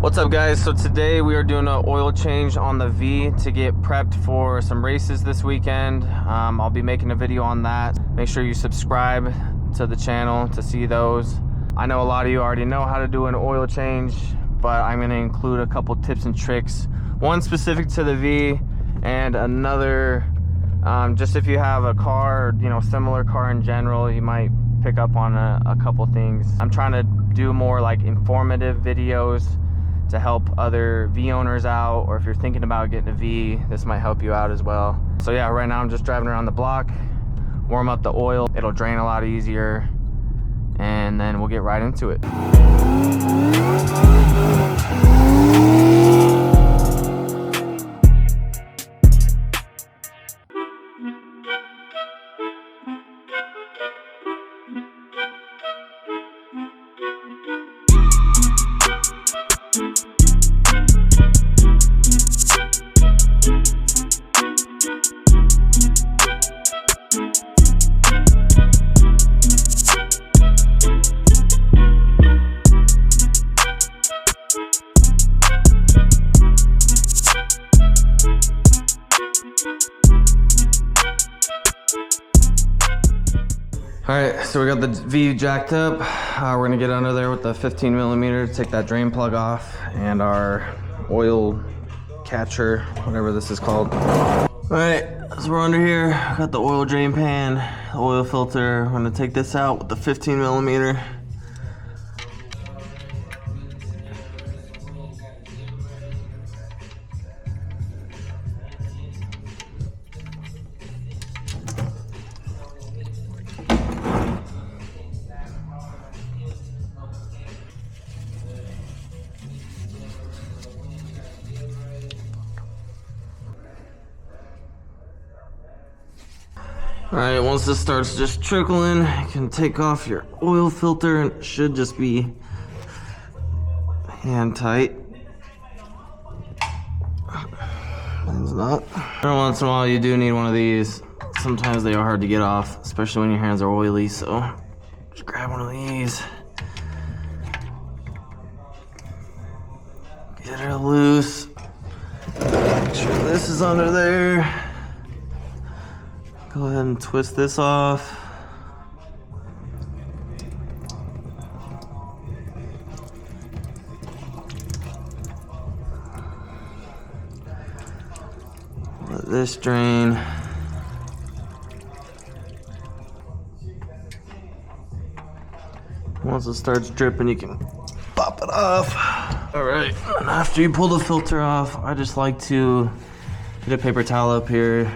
What's up, guys? So today we are doing an oil change on the V to get prepped for some races this weekend. I'll be making a video on that. Make sure you subscribe to the channel to see those. I know a lot of you already know how to do an oil change, but I'm going to include a couple tips and tricks, one specific to the V and another just if you have a car, or, you know, similar car in general, you might pick up on a couple things. I'm trying to do more like informative videos to help other V owners out, or if you're thinking about getting a V, this might help you out as well. So yeah, right now I'm just driving around the block, warm up the oil, it'll drain a lot easier, and then we'll get right into it. Alright, so we got the V jacked up. We're gonna get under there with the 15 millimeter to take that drain plug off, and our oil catcher, whatever this is called. Alright, so we're under here. Got the oil drain pan, the oil filter. We're gonna take this out with the 15 millimeter. Alright, once this starts just trickling, you can take off your oil filter, and it should just be hand tight. It's not. Every once in a while you do need one of these. Sometimes they are hard to get off, especially when your hands are oily, so just grab one of these. Get her loose. Make sure this is under there. Go ahead and twist this off. Let this drain. Once it starts dripping, you can pop it off. All right, and after you pull the filter off, I just like to get a paper towel up here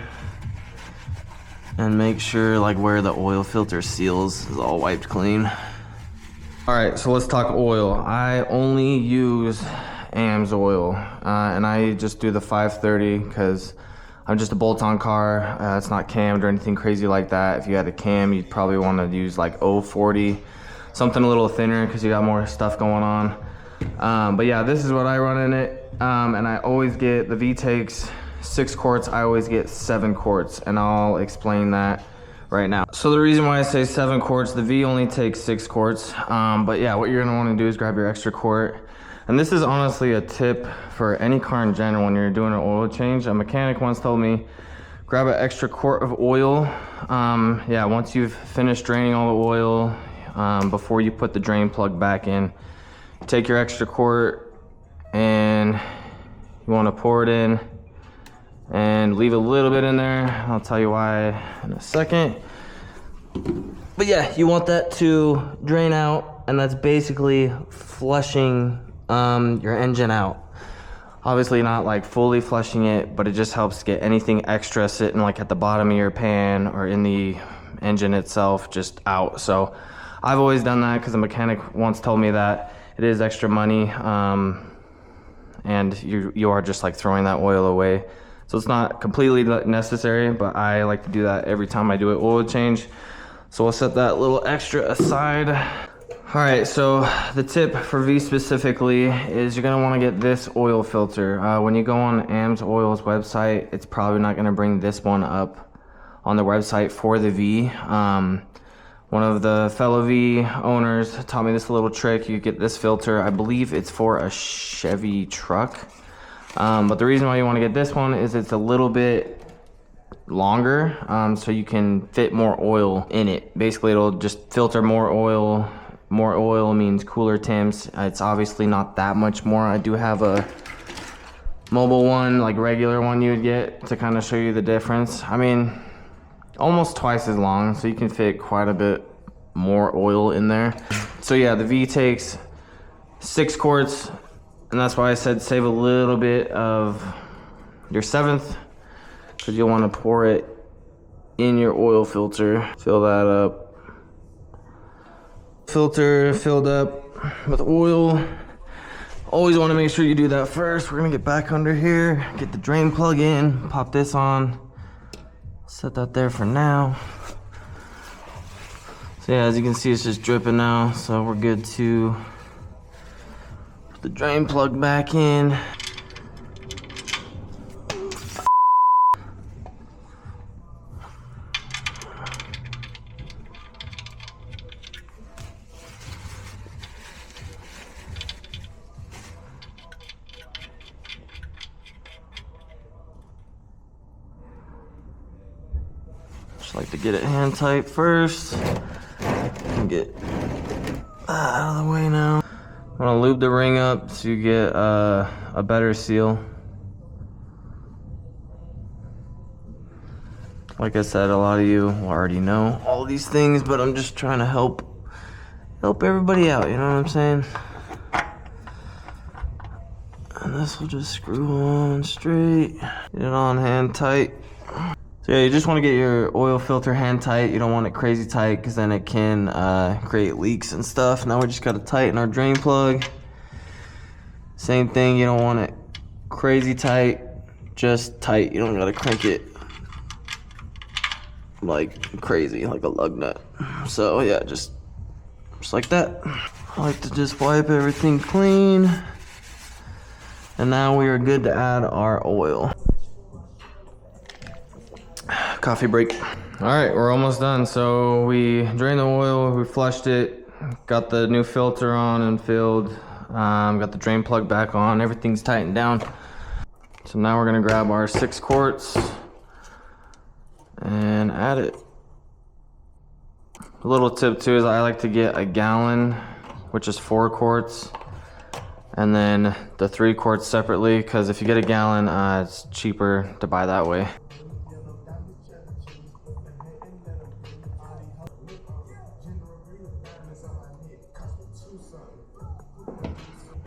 and make sure like where the oil filter seals is all wiped clean. All right, so let's talk oil. I only use AMS oil, and I just do the 530 because I'm just a bolt-on car. It's not cammed or anything crazy like that. If you had a cam, you'd probably want to use like 040, something a little thinner because you got more stuff going on. But yeah, this is what I run in it, and I always get, the V takes 6 quarts, I always get 7 quarts, and I'll explain that right now. So the reason why I say 7 quarts, the V only takes 6 quarts, but yeah, what you're gonna wanna do is grab your extra quart. And this is honestly a tip for any car in general when you're doing an oil change. A mechanic once told me, grab an extra quart of oil. Yeah, once you've finished draining all the oil, before you put the drain plug back in, take your extra quart and you wanna pour it in and leave a little bit in there. I'll tell you why in a second. But yeah, you want that to drain out, and that's basically flushing your engine out. Obviously not like fully flushing it, but it just helps get anything extra sitting like at the bottom of your pan or in the engine itself just out. So I've always done that because a mechanic once told me that it is extra money, and you are just like throwing that oil away. So it's not completely necessary, but I like to do that every time I do an oil change. So we'll set that little extra aside. All right, so the tip for V specifically is you're gonna wanna get this oil filter. When you go on AMS Oil's website, it's probably not gonna bring this one up on the website for the V. One of the fellow V owners taught me this little trick. You get this filter, I believe it's for a Chevy truck. But the reason why you want to get this one is it's a little bit longer, so you can fit more oil in it. Basically, it'll just filter more oil. More oil means cooler temps. It's obviously not that much more. I do have a mobile one, like regular one you would get, to kind of show you the difference. I mean, almost twice as long, so you can fit quite a bit more oil in there. So yeah, the V takes 6 quarts, and that's why I said save a little bit of your 7th, because you'll want to pour it in your oil filter. Fill that up. Filter filled up with oil. Always want to make sure you do that first. We're gonna get back under here, get the drain plug in, pop this on, set that there for now. So yeah, as you can see, it's just dripping now, so we're good to put the drain plug back in. Just like to get it hand tight first. And get that out of the way now. I'm gonna lube the ring up so you get a better seal. Like I said, a lot of you already know all these things, but I'm just trying to help everybody out, you know what I'm saying? And this will just screw on straight. Get it on hand tight. So yeah, you just want to get your oil filter hand tight. You don't want it crazy tight, because then it can create leaks and stuff. Now we just got to tighten our drain plug. Same thing, you don't want it crazy tight, just tight. You don't got to crank it like crazy, like a lug nut. So yeah, just like that. I like to just wipe everything clean. And now we are good to add our oil. Coffee break. All right, we're almost done. So we drained the oil, we flushed it, got the new filter on and filled, got the drain plug back on, everything's tightened down. So now we're gonna grab our 6 quarts and add it. A little tip too is I like to get a gallon, which is 4 quarts, and then the 3 quarts separately, because if you get a gallon, it's cheaper to buy that way.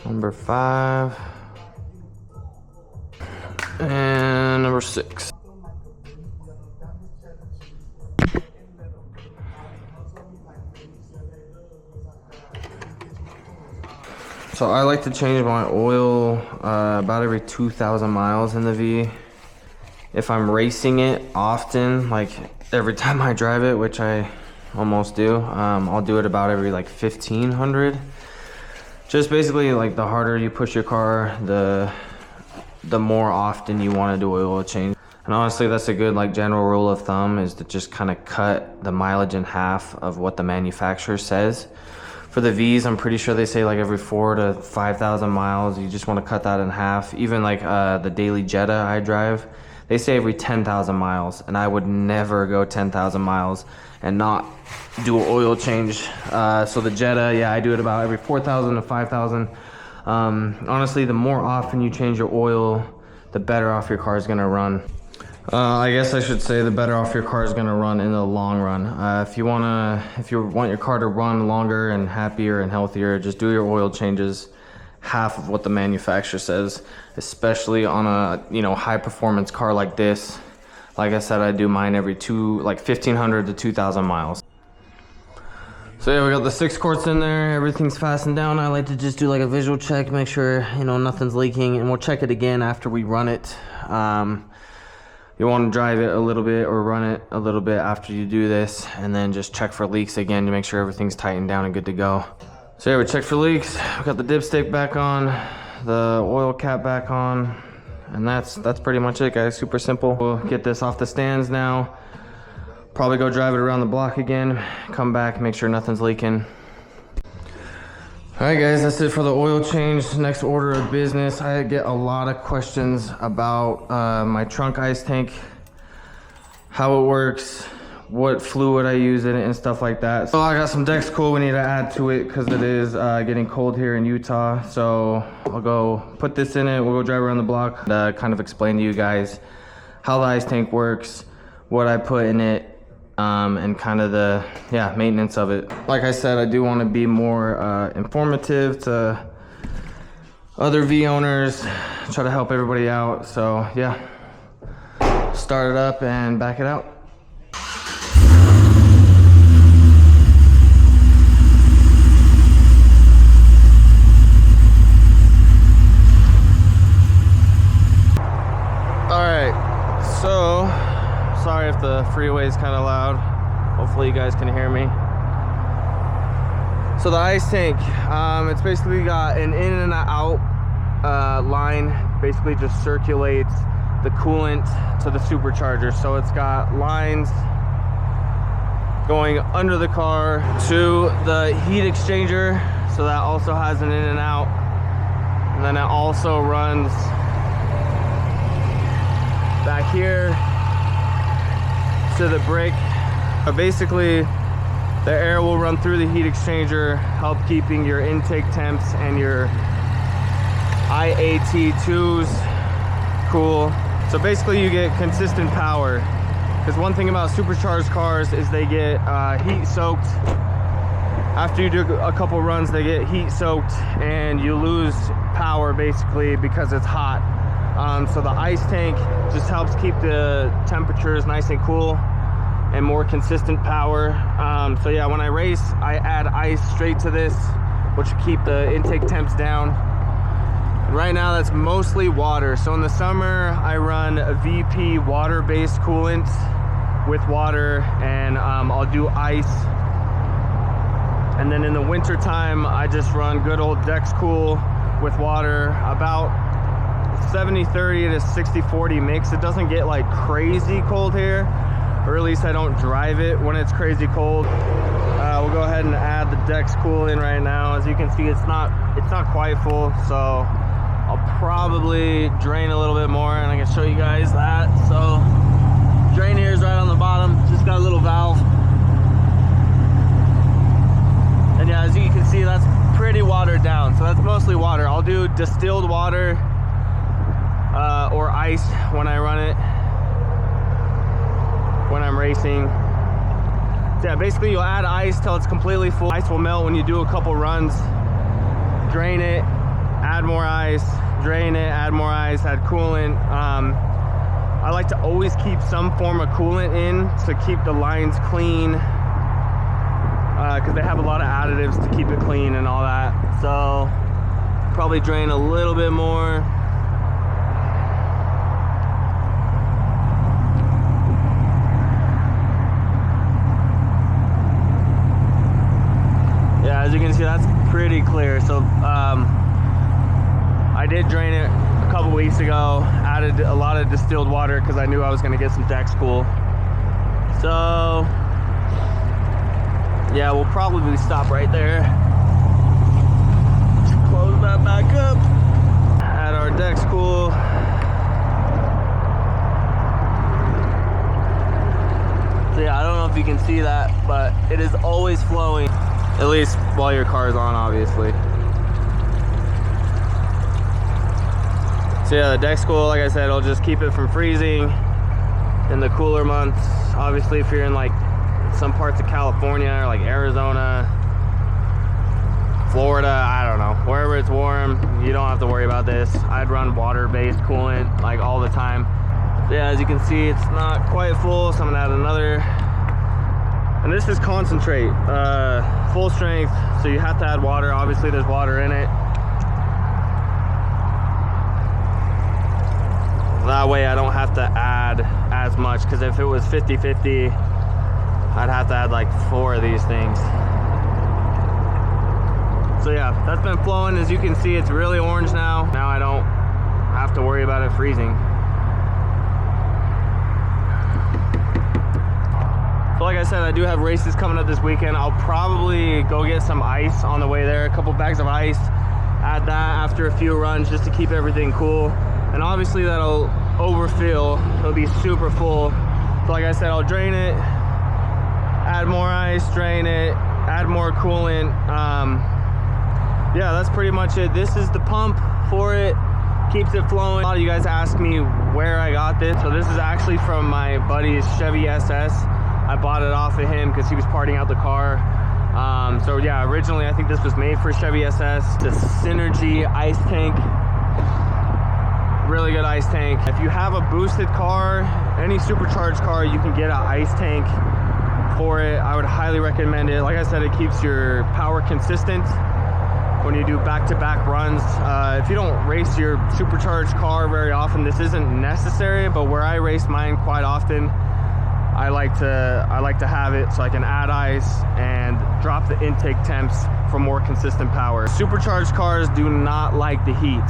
Number 5 and number 6. So I like to change my oil about every 2,000 miles in the V. If I'm racing it often, like every time I drive it, which I almost do, I'll do it about every like 1,500. Just basically, like, the harder you push your car, the more often you want to do oil change. And honestly, that's a good like general rule of thumb, is to just kind of cut the mileage in half of what the manufacturer says. For the V's, I'm pretty sure they say like every 4,000 to 5,000 miles. You just want to cut that in half. Even like the daily Jetta I drive, they say every 10,000 miles, and I would never go 10,000 miles and not do an oil change. So the Jetta, yeah, I do it about every 4,000 to 5,000. Honestly, the more often you change your oil, the better off your car is gonna run. I guess I should say the better off your car is gonna run in the long run. If you want your car to run longer and happier and healthier, just do your oil changes half of what the manufacturer says, especially on a high performance car like this. Like I said, I do mine every 1,500 to 2,000 miles. So yeah, we got the 6 quarts in there, everything's fastened down. I like to just do like a visual check, make sure nothing's leaking, and we'll check it again after we run it. You want to drive it a little bit or run it a little bit after you do this, and then just check for leaks again to make sure everything's tightened down and good to go. So yeah, we checked for leaks, we got the dipstick back on, the oil cap back on, and that's pretty much it, guys. Super simple. We'll get this off the stands now, Probably go drive it around the block again, come back, make sure nothing's leaking. All right guys, that's it for the oil change. Next order of business. I get a lot of questions about my trunk ice tank, how it works, what fluid I use in it and stuff like that. So I got some Dex Cool we need to add to it because it is getting cold here in Utah. So I'll go put this in it, we'll go drive around the block, kind of explain to you guys how the ice tank works, what I put in it, and kind of the maintenance of it. Like I said, I do want to be more informative to other V owners, try to help everybody out. So yeah, start it up and back it out. So, sorry if the freeway is kind of loud. Hopefully you guys can hear me. So the ice tank, it's basically got an in and out line. Basically just circulates the coolant to the supercharger. So it's got lines going under the car to the heat exchanger. So that also has an in and out. And then it also runs back here to the brake. Basically, the air will run through the heat exchanger, help keeping your intake temps and your IAT2s cool. So basically you get consistent power. Because one thing about supercharged cars is they get heat soaked. After you do a couple runs, they get heat soaked and you lose power basically because it's hot. So the ice tank just helps keep the temperatures nice and cool and more consistent power. So yeah, when I race, I add ice straight to this, which will keep the intake temps down. Right now, that's mostly water. So in the summer, I run a VP water-based coolant with water, and I'll do ice. And then in the winter time, I just run good old Dex Cool with water, about 70-30 to 60-40 mix. It doesn't get like crazy cold here, or at least I don't drive it when it's crazy cold. We'll go ahead and add the Dex Cool in right now. As you can see, it's not quite full, so I'll probably drain a little bit more, and I can show you guys that. So drain here is right on the bottom, just got a little valve. And yeah, as you can see, that's pretty watered down, so that's mostly water. I'll do distilled water or ice when I run it, when I'm racing. So yeah, basically you'll add ice till it's completely full. Ice will melt when you do a couple runs. Drain it, add more ice, drain it, add more ice, add coolant. I like to always keep some form of coolant in to keep the lines clean, because they have a lot of additives to keep it clean and all that. So probably drain a little bit more. Yeah, as you can see, that's pretty clear. So I did drain it a couple weeks ago, added a lot of distilled water because I knew I was going to get some Dex Cool. So yeah, we'll probably stop right there. Just close that back up, add our Dex Cool. So yeah, I don't know if you can see that, but it is always flowing, at least while your car is on, obviously. So yeah, the Dex Cool, like I said, it'll just keep it from freezing in the cooler months. Obviously, if you're in like some parts of California or like Arizona, Florida, I don't know, wherever it's warm, you don't have to worry about this. I'd run water-based coolant like all the time. So yeah, as you can see, it's not quite full, so I'm gonna add another. And this is concentrate, full strength, so you have to add water. Obviously there's water in it. That way I don't have to add as much, because if it was 50-50, I'd have to add like 4 of these things. So yeah, that's been flowing. As you can see, it's really orange now. Now I don't have to worry about it freezing. I said, I do have races coming up this weekend. I'll probably go get some ice on the way there, a couple bags of ice, add that after a few runs just to keep everything cool. And obviously that'll overfill, it'll be super full. So like I said, I'll drain it, add more ice, drain it, add more coolant. Yeah, that's pretty much it. This is the pump for it, keeps it flowing. A lot of you guys ask me where I got this. So this is actually from my buddy's Chevy SS. I bought it off of him because he was parting out the car. So yeah, originally I think this was made for Chevy SS. The Synergy ice tank, really good ice tank. If you have a boosted car, any supercharged car, you can get an ice tank for it. I would highly recommend it. Like I said, it keeps your power consistent when you do back-to-back runs. If you don't race your supercharged car very often, this isn't necessary, but where I race mine quite often, I like to have it so I can add ice and drop the intake temps for more consistent power. Supercharged cars do not like the heat.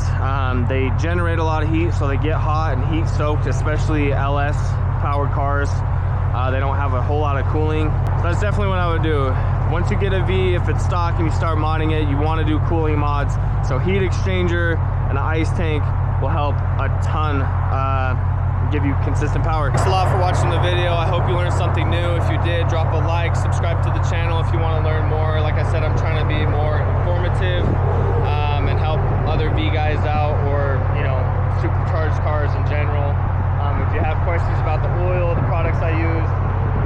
They generate a lot of heat, so they get hot and heat soaked, especially LS powered cars. They don't have a whole lot of cooling. So that's definitely what I would do. Once you get a V, if it's stock and you start modding it, you want to do cooling mods. So heat exchanger and an ice tank will help a ton, give you consistent power. Thanks a lot for watching the video. I hope you learned something new. If you did, drop a like, subscribe to the channel if you want to learn more. Like I said, I'm trying to be more informative and help other V guys out, or supercharged cars in general. If you have questions about the oil, the products I use,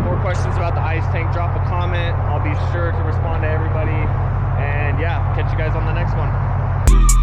more questions about the ice tank, drop a comment. I'll be sure to respond to everybody. And yeah, catch you guys on the next one.